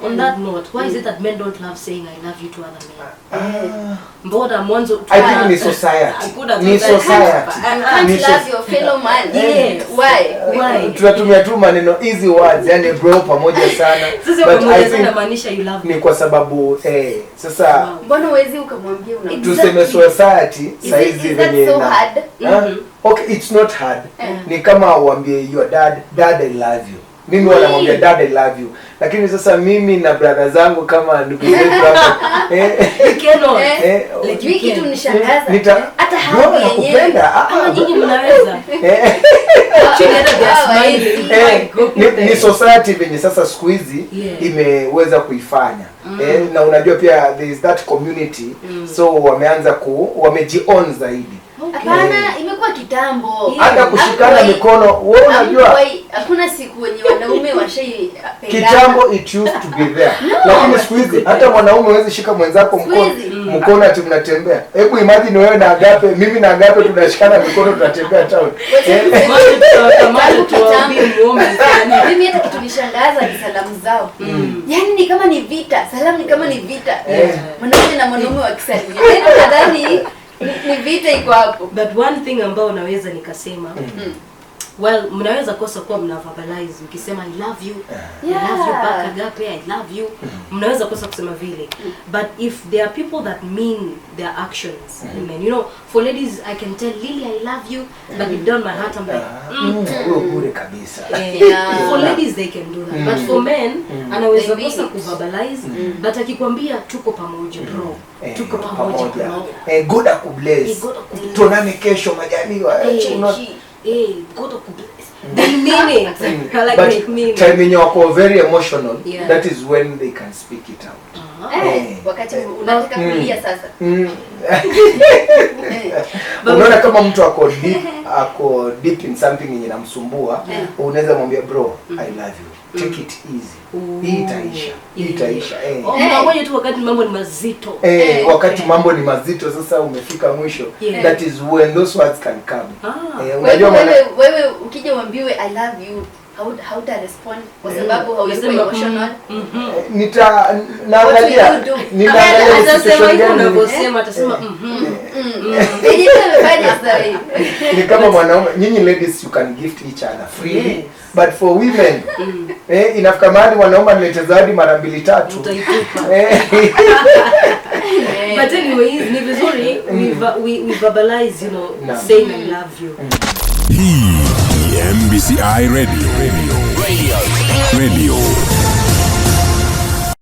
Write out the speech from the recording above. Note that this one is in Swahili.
on that note, why is it that men don't love saying I love you to other men? Mbona mwanzo I think ni society. Ni society. Can't love your fellow man. Yes. Why? Tunatumia tu maneno easy words, yani bro pamoja sana. Sasa pamoja sana maanisha you love me. Ni kwa sababu sasa mbona uwezi ukamwambia una tuseme society saizi venye na okay, it's not hard. Ni kama uambie your dad I love you. Mimi wala mwambia dad I love you. Lakini sasa mimi na brother zangu kama ndugu zetu hapo like kitu nishangaza hata hapo yenyewe kama nyinyi mnaweza ni society venye sasa siku hizi imeweza kuifanya. Na unajua pia there is that community so wameanza wamejion zaidi. Hapana, imekuwa kitambo. Hata kushikana mikono, wewe unajua hakuna siku wenye wanaume washai kitambo it used to be there. Lakini siku hizi hata mwanaume hawezi shika mwenzako mkono ati mnatembea. Hebu imagine wewe na Agape, mimi na Agape tunashikana mikono tunatembea town. Mimi hata kitu nishangaza ni salamu zao. Yaani ni kama ni vita, salamu ni kama ni vita. Mwanaume na mwanaume wakisalimiana. Nadhani ni vita iko hapo. But one thing ambao naweza nikasema well, mnaweza kosa kuwa mnaverbalize ukisema I love you, I love you back Agape, I love you. Mnaweza kosa kusema vile. But if there are people that mean their actions, you know, for ladies I can tell Lily I love you, but deep down my heart I'm like bure kabisa. For ladies they can do that. But for men anaweza kosa kuverbalize, but akikwambia tuko pamoja bro. Tuko pamoja. God akubless. Tuonane kesho majaliwa. God akubless. They mean it. Like mean it. Time when you are very emotional, that is when they can speak it out. Wakati unataka kulia sasa. Unaona kama mtu ako deep in something yenye inamsumbua, unaweza mwambia bro, I love you. Take it easy. Hii itaisha. Mmoja tu wakati mambo ni mazito. Wakati mambo ni mazito sasa umefika mwisho. That is when those words can come. Unajua wewe ukija uambiwe I love you, how to respond kwa sababu hauwezi emotional. Ninaangalia situation gani unavyosema atasema ni kama mwanaume, nyinyi ladies you can gift each other freely, but for women inafika mahali mwanaume analeta zawadi mara 2-3 utaitupa. But anyway, ni vizuri we verbalize, you know, saying I love you. MBCI Radio.